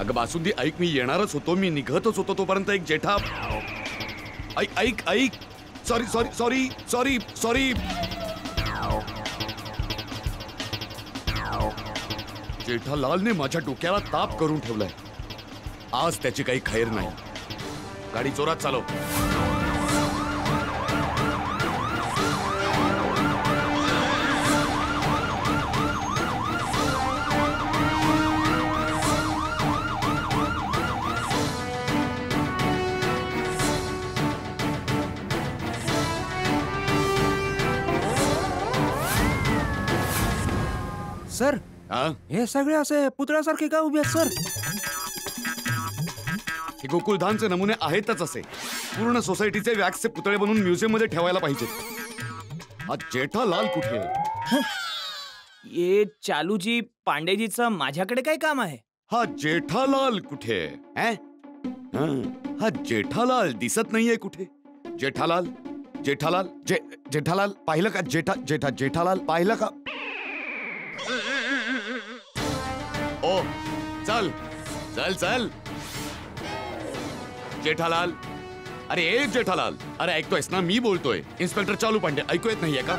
अगं बासुंदी ऐक, मी येणारच होतो, मी निघतच होतो तोपर्यंत एक जेठा ऐक ऐक ऐक sorry sorry sorry sorry sorry जेठालालने माझ्या डोक्याला ताप करून ठेवलाय. आज त्याची काही खैर नाही. गाडी जोरात चालव. सर हे सगळे असे पुतळ्यासारखे का उभे आहेत सर? हे गोकुळधामचे नमुने आहेतच असे. पूर्ण सोसायटीचे वॅक्सचे पुतळे बनवून म्युझियम मध्ये ठेवायला पाहिजे. हा जेठालाल कुठे आहे? ये चालूजी पांडेजीचं माझ्याकडे काय काम आहे? हा जेठालाल कुठे आहे? हा जेठालाल दिसत नाहीये कुठे? जेठालाल जेठालाल जेठालाल पाहिलं का? जेठालाल पाहिलं का? ओ चल चल चल जेठालाल. अरे एक जेठालाल, अरे ऐकतोयस ना? मी बोलतोय. इन्स्पेक्टर चालू पांडे, ऐकू येत नाहीये का?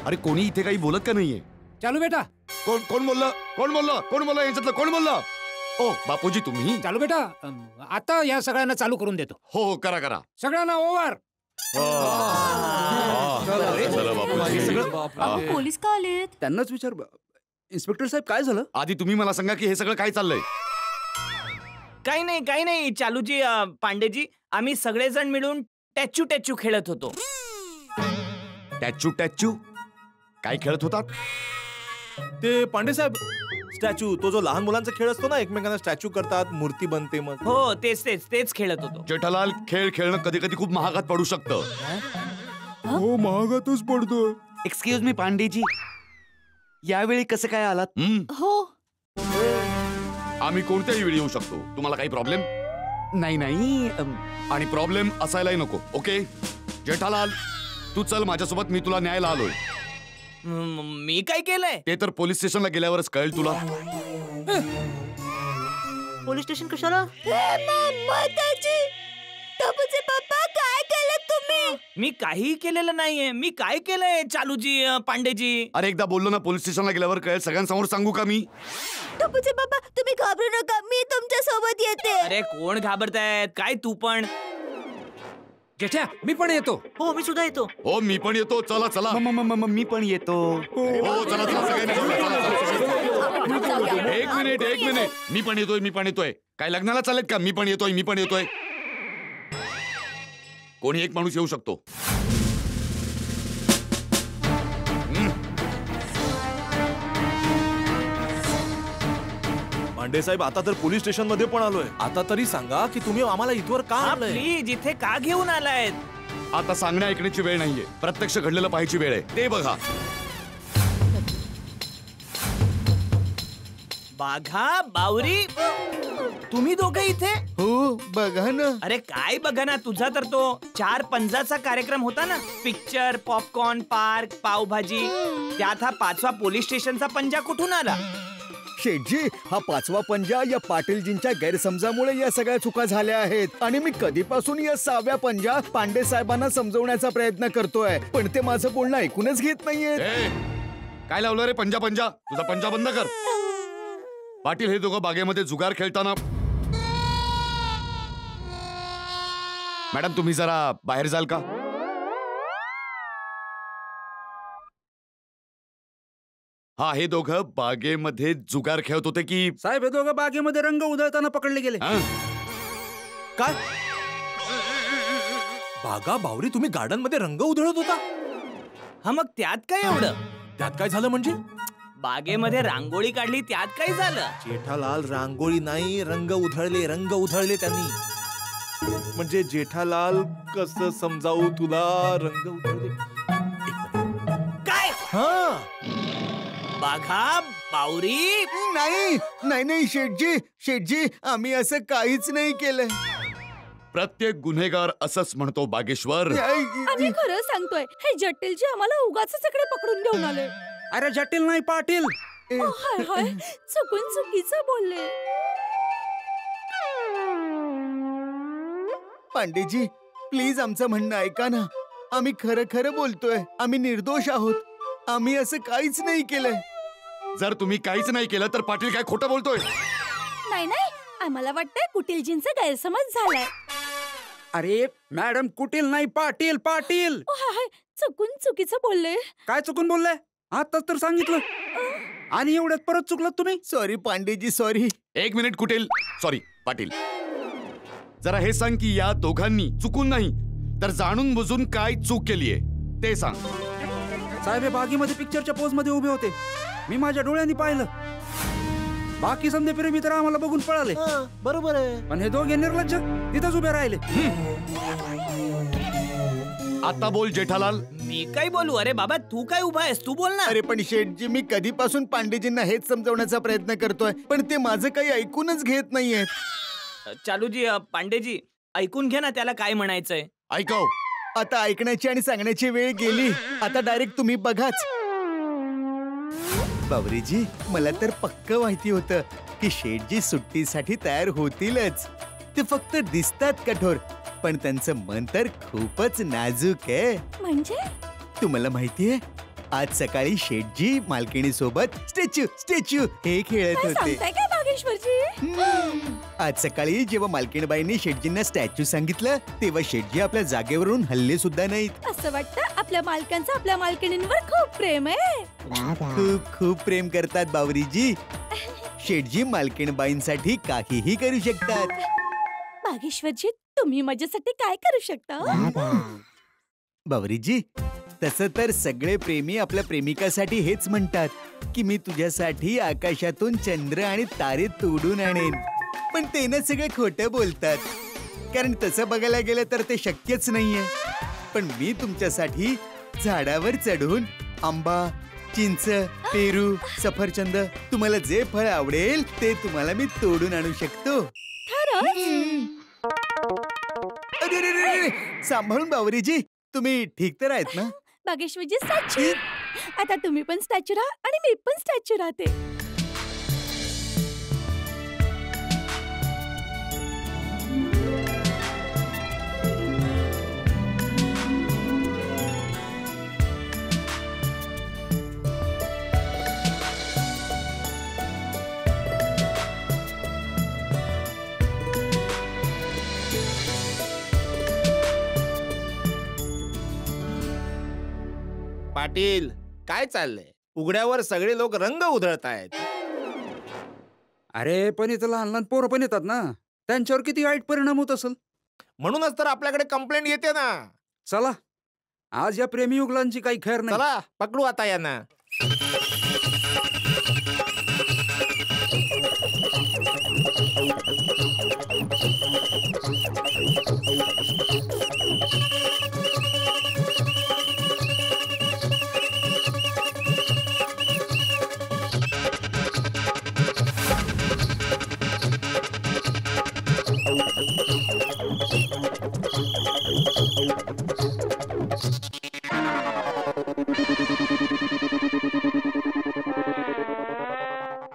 अरे कोणी इथे काही बोलत का नाहीये? चालू बेटा. कोण कोण बोललं? कोण बोललं? कोण बोललं याच्यातलं? कोण बोललं? ओ बापूजी तुम्ही? चालू बेटा, आता या सगळ्यांना चालू करून देतो. हो हो करा करा. सगळ्यांना ओव्हर. चला बापूजी. पोलीस का आलेत? त्यांनाच विचार. इन्स्पेक्टर साहेब काय झालं? आधी तुम्ही मला सांगा की हे सगळं काय चाललंय? काही नाही चालूजी पांडेजी, आम्ही सगळेजण मिळून टॅचू टॅचू खेळत होतो. टॅचू टॅचू काय खेळत होतात? ते पांडे साहेब, स्टॅच्यू, तो जो लहान मुलांचा खेळ असतो ना, एकमेकांना स्टॅच्यू करतात, मूर्ती बनते मग. हो तेच खेळत होतो. जेठालाल, खेळ खेळणं कधी कधी खूप महागात पडू शकतं. हो महागातच पडतो. एक्सक्यूज मी पांडेजी, यावेळी कसं काय आलात? हो आम्ही कोणत्याही वेळी येऊ शकतो. तुम्हाला काही प्रॉब्लेम? नाही आणि प्रॉब्लेम असायलाही नको. ओके जेठालाल, तू चल माझ्यासोबत, मी तुला न्यायला आलोय. मी काय केलंय? ते तर पोलीस स्टेशनला गेल्यावरच कळेल तुला. पोलीस स्टेशन कशाला? टपूचे पप्पा काय केलं तुम्ही? मी काही केलेलं नाहीये. मी काय केलंय चालूजी पांडेजी? अरे एकदा बोललो ना, पोलीस स्टेशनला गेल्यावर कळेल. सगळ्यांसमोर सांगू का मी? टपूचे पप्पा तुम्ही घाबरू नका, मी तुमच्या सोबत येते. अरे कोण घाबरतायत? काय तू पण? जेठ्या मी पण येतो. हो मी सुद्धा येतो. हो मी पण येतो. चला चला. मी पण येतो. हो चला चला सगळ्यांनी चला. एक मिनिट मी पण येतोय. काय लग्नाला चालेत का? मी पण येतोय. कोणी एक माणूस येऊ शकतो. पांडे साहेब, आता तर पोलीस स्टेशन मध्ये पण आलोय. आता तरी सांगा की तुम्ही आम्हाला इथवर का आणलंय? प्लीज इथे का घेऊन आलायत? आता सांगण्या ऐकण्याची वेळ नाहीये, प्रत्यक्ष घडलेलं पाहायची वेळ आहे. ते बघा. बाघा बावरी, तुम्ही दोघे इथे? हो बघा ना. अरे काय बघा ना, तुझा तर तो 4-5चा कार्यक्रम होता ना. Picture, popcorn, park, pav bhaji. त्यात हा 5वा पोलीस स्टेशनचा पंजा कुठून आला? शेठजी, हा 5वा पंजा या पाटीलजींच्या गैरसमजामुळे या सगळ्या चुका झाल्या आहेत आणि मी कधीपासून या 6व्या पंजा पांडे साहेबांना समजवण्याचा प्रयत्न करतोय, पण ते माझं बोलणं ऐकूनच घेत नाहीये. काय लावलं रे पंजा? तुझा पंजा बंद कर. पाटील हे दोघं बागेमध्ये जुगार खेळताना. मॅडम तुम्ही जरा बाहेर जाल का? हा, हे दोघं बागेमध्ये जुगार खेळत होते की? साहेब हे दोघं बागेमध्ये रंग उधळताना पकडले गेले. काय? बागा बावरी, तुम्ही गार्डन मध्ये रंग उधळत होता? हा मग त्यात काय एवढं? त्यात काय झालं म्हणजे? बागेमध्ये रांगोळी काढली, त्यात काय झालं? जेठालाल, रांगोळी नाही, रंग उधळले त्यांनी. म्हणजे जेठालाल, कसं समजावू तुला? रंग उधळले काय? हा बाघा बावरी. नाही शेठजी, आम्ही असं काहीच नाही केलं. प्रत्येक गुन्हेगार असंच म्हणतो बागेश्वर. आम्ही खरं सांगतोय, हे जटिलजी आम्हाला उगाच इकडे पकडून घेऊन आले. अरे जटिल नाही पाटील, हाय हाय चुकून चुकीचं बोलले. पांडेजी प्लीज आमचं म्हणणं ऐका ना. आम्ही खरं खरं बोलतोय. आम्ही निर्दोष आहोत. आम्ही असं काहीच नाही केलंय. जर तुम्ही काहीच नाही केलं तर पाटील काय खोटं बोलतोय? नाही नाही आम्हाला वाटतंय कुटीलजींचा गैरसमज झालाय. अरे मॅडम कुटील नाही पाटील पाटील. हाय हाय चुकून चुकीचं बोलले. काय चुकून बोलले? आताच तर सांगितलं आणि एवढ्यात परत चुकलात तुम्ही. Sorry Pandeji sorry. एक मिनिट कुठेल सॉरी पाटील, जरा हे सांग की या दोघांनी चुकून नाही तर जाणून बुजून काय चूक केलीये ते सांग. साहेब हे बागीमध्ये पिक्चरच्या पोज मध्ये उभे होते. मी माझ्या डोळ्यांनी पाहिलं. बाकी समजे प्रेमी तर आम्हाला बघून पळाले. बरोबर आहे. पण हे दोघे निर्लज्ज तिथंच उभे राहिले. आता बोल जेठालाल. मी काय बोलू? अरे बाबा तू काय उभा आहेस, तू बोल ना. अरे पण शेठजी मी कधीपासून पांडेजींना हेच समजवण्याचा प्रयत्न करतोय पण ते माझं काही ऐकूनच घेत नाहीये. चालूजी पांडेजी ऐकून घे ना त्याला काय म्हणायचंय. ऐकव. आता ऐकण्याची आणि सांगण्याची वेळ गेली. आता डायरेक्ट तुम्ही बघाच. बावरीजी मला तर पक्क माहिती होतं की शेठजी सुट्टीसाठी तयार होतीलच. ते फक्त दिसतात कठोर पण त्यांचं मन तर खूपच नाजूक आहे. म्हणजे तुम्हाला माहितीये आज सकाळी शेठजी मालकिणी सोबत स्टॅच्यू स्टॅच्यू हे खेळत काय होते. सांगताय काय भागेश्वरजी? आज सकाळी जेव्हा मालकीणबाईंनी शेठजींना स्टॅच्यू सांगितलं तेव्हा शेठजी आपल्या जागेवरून हल्ले सुद्धा नाहीत. असं वाटतं आपल्या मालकांचं आपल्या मालकिणींवर खूप प्रेम आहे. खूप खूप प्रेम करतात बावरीजी. शेठजी मालकीणबाईंसाठी काहीही करू शकतात. भागेश्वरजी तुम्ही माझ्यासाठी काय करू शकता? बावरीजी तसं तर सगळे प्रेमी आपल्या प्रेमिकासाठी हेच म्हणतात की मी तुझ्यासाठी आकाशातून चंद्र आणि तारे तोडून आणेन. पण ते ना सगळे खोटं बोलतात कारण तसं बघायला गेलं तर ते शक्यच नाहीये. पण मी तुमच्यासाठी झाडावर चढून आंबा, चिंच, पेरू, सफरचंद तुम्हाला जे फळ आवडेल ते तुम्हाला मी तोडून आणू शकतो. अरे रे रे रे, सांभाळून बावरीजी. तुम्ही ठीक तर आहेत ना? भागेश्वरजी स्टॅच्यू. आता तुम्ही पण स्टॅच्यू राहा आणि मी पण स्टॅच्यू राहते. पाटील काय चाललंय? उघड्यावर सगळे लोक रंग उधळतायत. अरे पण इथं लहान लहान पोरं पण येतात ना, त्यांच्यावर किती वाईट परिणाम होत असेल. म्हणूनच तर आपल्याकडे कंप्लेंट येते ना. चला आज या प्रेमी युगलांची काही खैर नाही. चला पकडू आता यांना.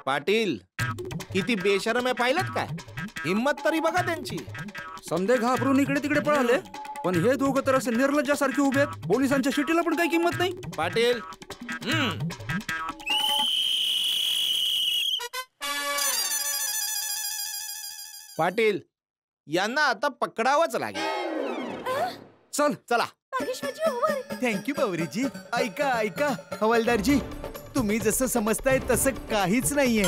पाटील किती बेशरम आहे पाहिलं काय? हिम्मत तरी बघा त्यांची. समदे घाबरून इकडे तिकडे पळाले पण हे दोघं तर असे निर्लज्जासारखे उभे आहेत. पोलिसांच्या शिटीला पण काही किंमत नाही. पाटील पाटील यांना आता पकडावंच लागेल. चल चला. भागेश्वरजी ओव्हर. थँक्यू बावरीजी. ऐका ऐका हवालदारजी, तुम्ही जसं समजताय तसं काहीच नाहीये.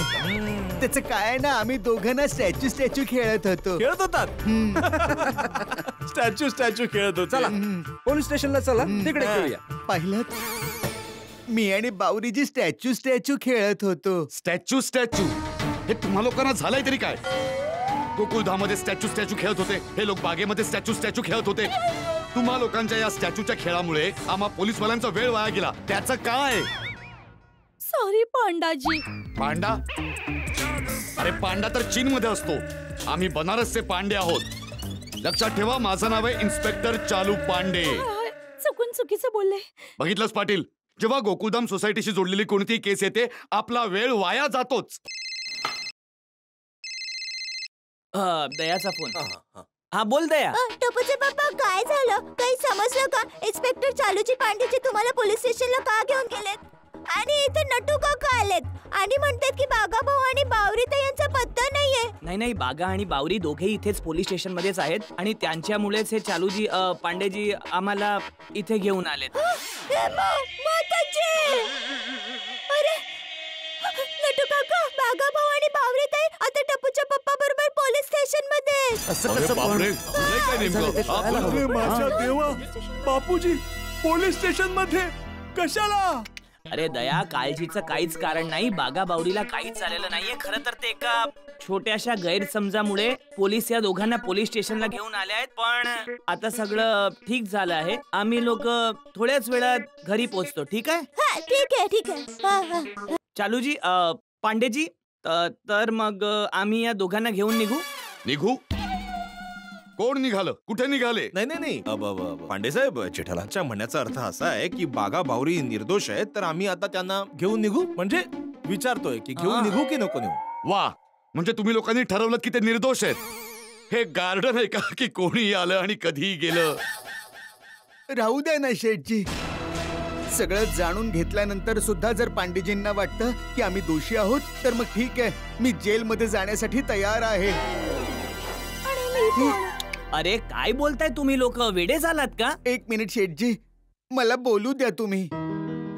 त्याचं काय आहे ना, आम्ही दोघं ना स्टॅच्यू स्टॅच्यू खेळत होतो. खेळत होतात. स्टॅच्यू स्टॅच्यू खेळत होता. चला पोलीस स्टेशनला चला, तिकडे खेळूया. पाहिलं मी आणि बावरीजी स्टॅच्यू स्टॅच्यू खेळत होतो. स्टॅच्यू स्टॅच्यू हे तुम्हा लोकांना झालंय तरी काय? गोकुळधाममध्ये स्टॅच्यू स्टॅच्यू खेळत होते, हे लोक बागेमध्ये स्टॅच्यू स्टॅच्यू खेळत होते. तुम्हा लोकांच्या या स्टॅच्यूच्या खेळामुळे आम्हा पोलीसवाल्यांचा वेळ वाया गेला. त्याचं काय? सॉरी पांडाजी. पांडा? अरे पांडा तर चीन मध्ये असतो. आम्ही बनारसचे पांडे आहोत. लक्षात ठेवा, माझं नाव आहे इन्स्पेक्टर चालू पांडे. चुकून चुकीचं बोलले. बघितलंस पाटील, जेव्हा गोकुळधाम सोसायटीशी जोडलेली कोणतीही केस येते आपला वेळ वाया जातोच. दयाचा फोन. हा बोल दया. टपूचे पप्पा काय झालं? काही समजलं का? इन्स्पेक्टर चालूजी पांडेजी तुम्हाला पोलीस स्टेशनला का घेऊन गेलेत? आणि इथे नटू काका आलेत आणि म्हणतात की बागा भाऊ आणि बावरीताई यांचा पत्ता नाहीये. नाही, बागा आणि बावरी दोघेही इथेच पोलीस स्टेशन मध्येच आहेत आणि त्यांच्यामुळेच हे चालूजी पांडेजी आम्हाला इथे घेऊन आलेत. अरे नटू काका, बागा भाऊ आणि बावरीताई आता टपूच्या पप्पा बरोबर पोलीस स्टेशन मध्ये. अरे बापरे, झालंय काय नेमकं? अरे माझ्या देवा, बापूजी पोलीस स्टेशन मध्ये कशाला? अरे दया, काळजीचं काहीच कारण नाही. बागा बावरीला काहीच झालेलं नाहीये. खरं तर ते एका छोट्याशा गैरसमजामुळे पोलीस या दोघांना पोलीस स्टेशनला घेऊन आले आहेत. पण आता सगळं ठीक झालं आहे. आम्ही लोक थोड्याच वेळात घरी पोहोचतो. ठीक आहे? हा ठीक आहे. चालूजी, पांडेजी, तर मग आम्ही या दोघांना घेऊन निघू. कोण निघालं? कुठे निघाले? नाही पांडे साहेब, जेठालालच्या म्हणण्याचा अर्थ असा आहे की बागा बावरी निर्दोष आहेत, तर आम्ही आता त्यांना घेऊन निघू. म्हणजे विचारतोय की घेऊन निघू की नको निघू. वा, म्हणजे तुम्ही लोकांनी ठरवलं की ते निर्दोष आहेत. हे गार्डन आहे का की कोणी आलं आणि कधीही गेलं? राहू द्या ना शेठजी. सगळं जाणून घेतल्यानंतर सुद्धा जर पांडेजींना वाटतं की आम्ही दोषी आहोत तर मग ठीक आहे, मी जेलमध्ये जाण्यासाठी तयार आहे. अरे काय बोलताय तुम्ही? लोक वेडे झालात का? एक मिनिट शेठजी, मला बोलू द्या तुम्ही.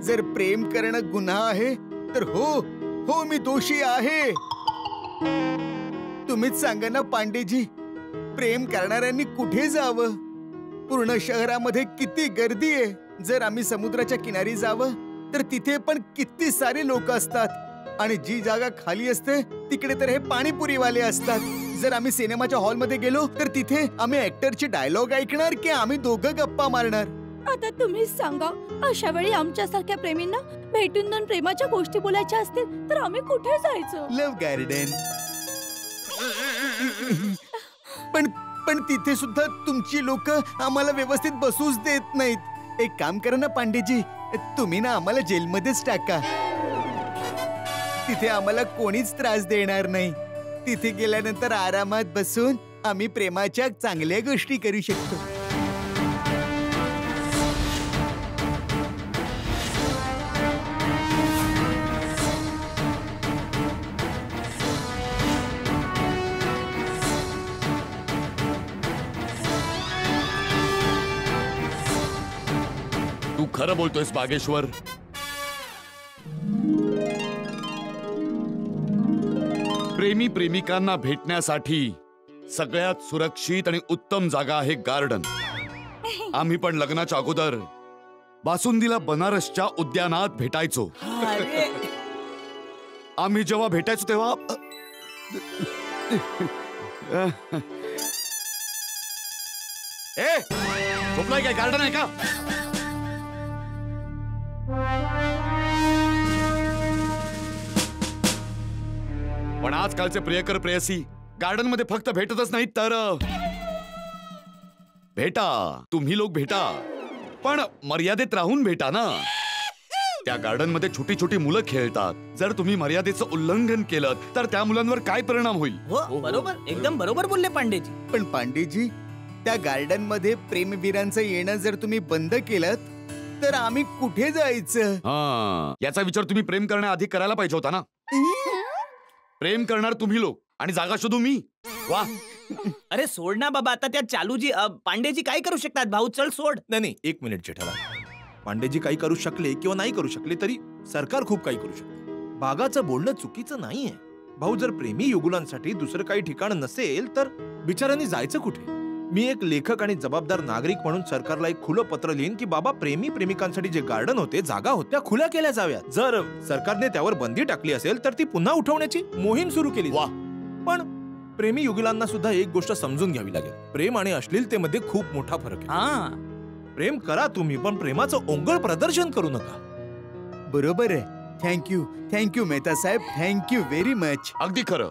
जर प्रेम करणं गुन्हा आहे तर हो मी दोषी आहे. तुम्हीच सांगा ना पांडेजी, प्रेम करणाऱ्यांनी कुठे जावं? पूर्ण शहरामध्ये किती गर्दी आहे. जर आम्ही समुद्राच्या किनारी जावं तर तिथे पण किती सारे लोक असतात आणि जी जागा खाली असते तिकडे तर हे पाणीपुरीवाले असतात. जर आम्ही सिनेमाच्या हॉलमध्ये गेलो तर तिथे आम्ही ऍक्टरचे डायलॉग ऐकणार की आम्ही दोघं गप्पा मारणार? आता तुम्हीच सांगा, अशा वेळी आमच्यासारख्या प्रेमींना भेटून दोन प्रेमाच्या गोष्टी बोलायच्या असतील तर आम्ही कुठे जायचं? Love garden. पण तिथे सुद्धा तुमची लोक आम्हाला व्यवस्थित बसूच देत नाहीत. एक काम करा ना पांडेजी, तुम्ही ना आम्हाला जेलमध्येच टाका. तिथे आम्हाला कोणीच त्रास देणार नाही. तिथे गेल्यानंतर आरामात बसून आम्ही प्रेमाच्या चांगल्या गोष्टी करू शकतो. तू खरं बोलतोयस बागेश्वर? प्रेमी प्रेमिकांना भेटण्यासाठी सगळ्यात सुरक्षित आणि उत्तम जागा आहे गार्डन. आम्ही पण लग्नाच्या अगोदर बासुंदीला बनारसच्या उद्यानात भेटायचो. आम्ही जेव्हा भेटायचो तेव्हा झोपलाय काय? गार्डन आहे का? पण आजकालचे प्रियकर प्रेयसी गार्डन मध्ये फक्त भेटतच नाहीत तर भेटा, तुम्ही लोक भेटा, पण मर्यादेत राहून भेटा ना. त्या गार्डन मध्ये छोटी छोटी मुलं खेळतात. जर तुम्ही मर्यादेचं उल्लंघन केलं तर त्या मुलांवर काय परिणाम होईल? हो बरोबर, एकदम बरोबर बोलले पांडेजी. पण पांडेजी, त्या गार्डन मध्ये प्रेमवीरांचं येणं जर तुम्ही बंद केलं तर आम्ही कुठे जायचं? याचा विचार तुम्ही प्रेम करण्याआधी करायला पाहिजे होता ना. प्रेम करणार तुम्ही लोक आणि जागा शोधू मी. वा. अरे सोड ना बाबा, आता त्या चालूजी पांडेजी काय करू शकतात? भाऊ चल सोड. नाही, एक मिनिट जेठाला. पांडेजी काही करू शकले किंवा नाही करू शकले तरी सरकार खूप काही करू शकते. बागाचं बोलणं चुकीचं नाहीये. भाऊ, जर प्रेमी युगुलांसाठी दुसरं काही ठिकाण नसेल तर बिचारांनी जायचं कुठे? मी एक लेखक आणि जबाबदार नागरिक म्हणून सरकारला एक खुलं पत्र लिहीन की बाबा, प्रेमी प्रेमिकांसाठी जे गार्डन होते, जागा होत्या, खुल्या केल्या जाव्यात. जर सरकारने त्यावर बंदी टाकली असेल तर ती पुन्हा उठवण्याची मोहीम सुरू केली. वा. पण प्रेमी युगुलांना सुद्धा एक गोष्ट समजून घ्यावी लागेल. प्रेम आणि अश्लीलतेमध्ये खूप मोठा फरक आहे. प्रेम करा तुम्ही, पण प्रेमाचं ओंगळ प्रदर्शन करू नका. बरोबर आहे. थँक्यू मेहता साहेब, थँक्यू व्हेरी मच. अगदी खरं.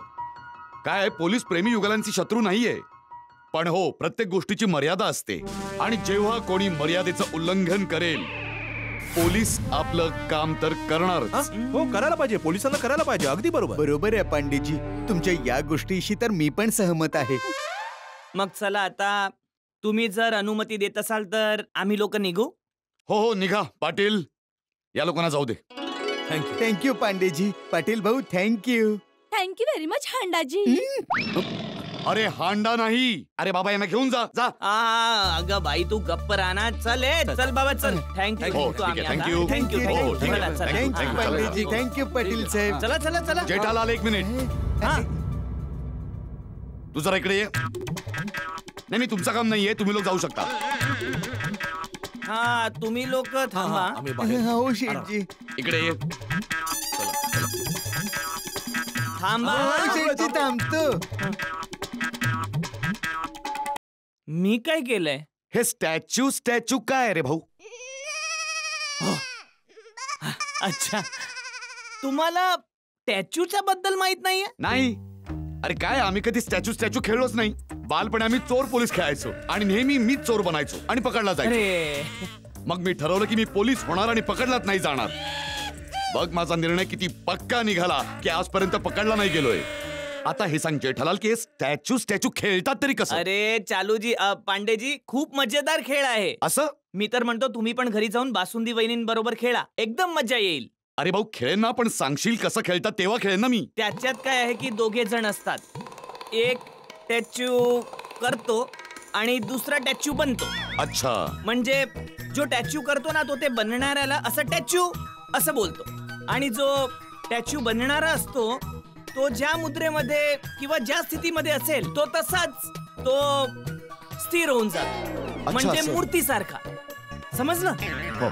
काय पोलीस प्रेमी युगलांची शत्रू नाहीये, पण हो, प्रत्येक गोष्टीची मर्यादा असते आणि जेव्हा कोणी मर्यादेचं उल्लंघन करेल पोलीस आपलं काम तर करणार. हा? हो करायला पाहिजे, पोलिसांना करायला पाहिजे. अगदी बरोबर. बरोबर आहे पांडेजी, तुमच्या या गोष्टीशी तर मी पण सहमत आहे. मग चला आता तुम्ही जर अनुमती देत असाल तर आम्ही लोक निघू. हो निघा. पाटील या लोकांना जाऊ दे. थँक्यू. थँक्यू पांडेजी. पाटील भाऊ thank you. Thank you very much Handaji. अरे हांडा नाही, अरे बाबा यांना घेऊन जा. जा. अगं बाई तू गप्प राहणार. चल चल बाबा चल. थँक्यू. हो, ठीक आहे, थँक्यू. थँक्यू हो, ठीक आहे. थँक्यू पांडेजी. थँक्यू पाटील साहेब. चला चला चला. जेठालाल एक मिनिट. हा. तू जरा इकडे ये. नाही तुमचं काम नाहीये, तुम्ही लोक जाऊ शकता. हा तुम्ही लोक थांबा. आम्ही बाहेर. हो शेठजी. इकडे ये. थांबा. हो शेठजी थांबतो. मी काय केलंय? हे स्टॅच्यू काय रे भाऊ? अच्छा तुम्हाला स्टॅच्यूच्या बद्दल माहित नाहीये? नाही. अरे काय, आम्ही कधी स्टॅच्यू खेळलोच नाही. बालपणी आम्ही चोर पोलीस खेळायचो आणि नेहमी मीच चोर बनायचो आणि पकडला जायचो. अरे मग मी ठरवलं की मी पोलीस होणार आणि पकडलाच नाही जाणार. बघ माझा निर्णय किती पक्का निघाला की आजपर्यंत पकडला नाही गेलोय. आता हे सांग जेठालाल की हे स्टॅच्यू खेळतात तरी कसं? अरे चालूजी पांडेजी खूप मजेदार खेळ आहे. असं? मी तर म्हणतो तुम्ही पण घरी जाऊन बासुंदी वहिनींबरोबर खेळा, एकदम मजा येईल. अरे भाऊ खेळेन ना, पण सांगशील कसं खेळतात तेव्हा खेळेन ना मी. त्याच्यात काय आहे की दोघे जण असतात. एक स्टॅच्यू करतो आणि दुसरा स्टॅच्यू बनतो. अच्छा. म्हणजे जो स्टॅच्यू करतो ना तो ते बनणाऱ्याला असं स्टॅच्यू असं बोलतो आणि जो स्टॅच्यू बनणारा असतो तो ज्या मुद्रेमध्ये किंवा ज्या स्थितीमध्ये असेल तो तसाच तो स्थिर होऊन जातो. म्हणजे असं. मूर्तीसारखा. समजलं? हो.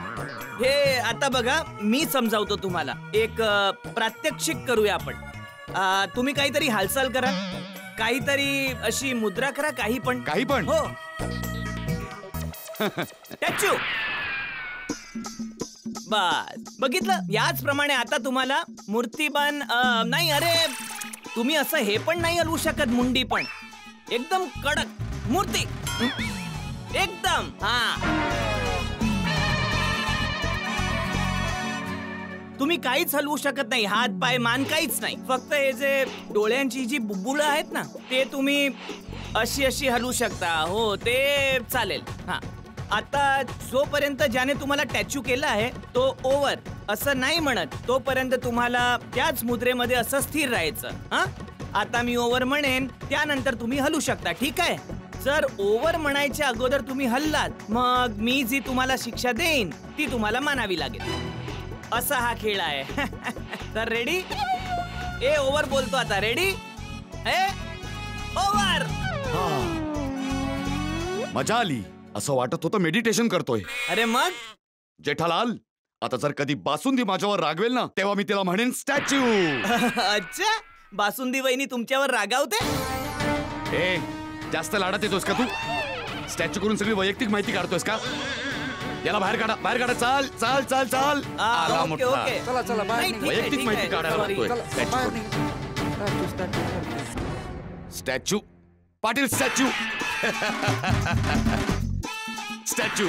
हे आता बघा मी समजावतो तुम्हाला. एक प्रात्यक्षिक करूया आपण. तुम्ही काहीतरी हालचाल करा, काहीतरी अशी मुद्रा करा, काही पण. काही पण? हो. स्टॅच्यू. बस बघितलं. याचप्रमाणे आता तुम्हाला मूर्तिमान नाही. अरे तुम्ही असं हे पण नाही हलवू शकत, मुंडी पण एकदम कडक मूर्ती एकदम. हा तुम्ही काहीच हलवू शकत नाही, हात पाय मान काहीच नाही. फक्त हे जे डोळ्यांची जी बुबुळं आहेत ना ते तुम्ही अशी अशी हलवू शकता. हो ते चालेल. हा आता जोपर्यंत ज्याने तुम्हाला टॅच्यू केला आहे तो ओव्हर असं नाही म्हणत तोपर्यंत तुम्हाला त्याच मुद्रेमध्ये असं स्थिर राहायचं. हा आता मी ओव्हर म्हणेन त्यानंतर तुम्ही हलू शकता. ठीक आहे? जर ओव्हर म्हणायच्या अगोदर तुम्ही हल्लात मग मी जी तुम्हाला शिक्षा देईन ती तुम्हाला मानावी लागेल. असा हा खेळ आहे. तर रेडी? ए ओव्हर बोलतो आता. रेडी? ए ओव्हर. मजा आली. असं वाटत होतं मेडिटेशन करतोय. अरे मग जेठालाल आता जर कधी बासुंदी माझ्यावर रागवेल ना तेव्हा मी तिला म्हणेन स्टॅच्यू. अच्छा बासुंदी वहिनी तुमच्यावर रागावते? ए जास्त लाडात येतोस का तू? स्टॅच्यू करून सगळी वैयक्तिक माहिती काढतोयस का? याला बाहेर काढा, बाहेर काढा. चाल चाल चाल चाल. आला ओके मोठा. ओके. चला चला नाही, बाहेर ठीक निघा. आहे, वैयक्तिक ठीक माहिती आहे. काढायला Sorry. लागतोय. चला बाहेर निघा. स्टॅच्यू. पाटील स्टॅच्यू. स्टॅच्यू.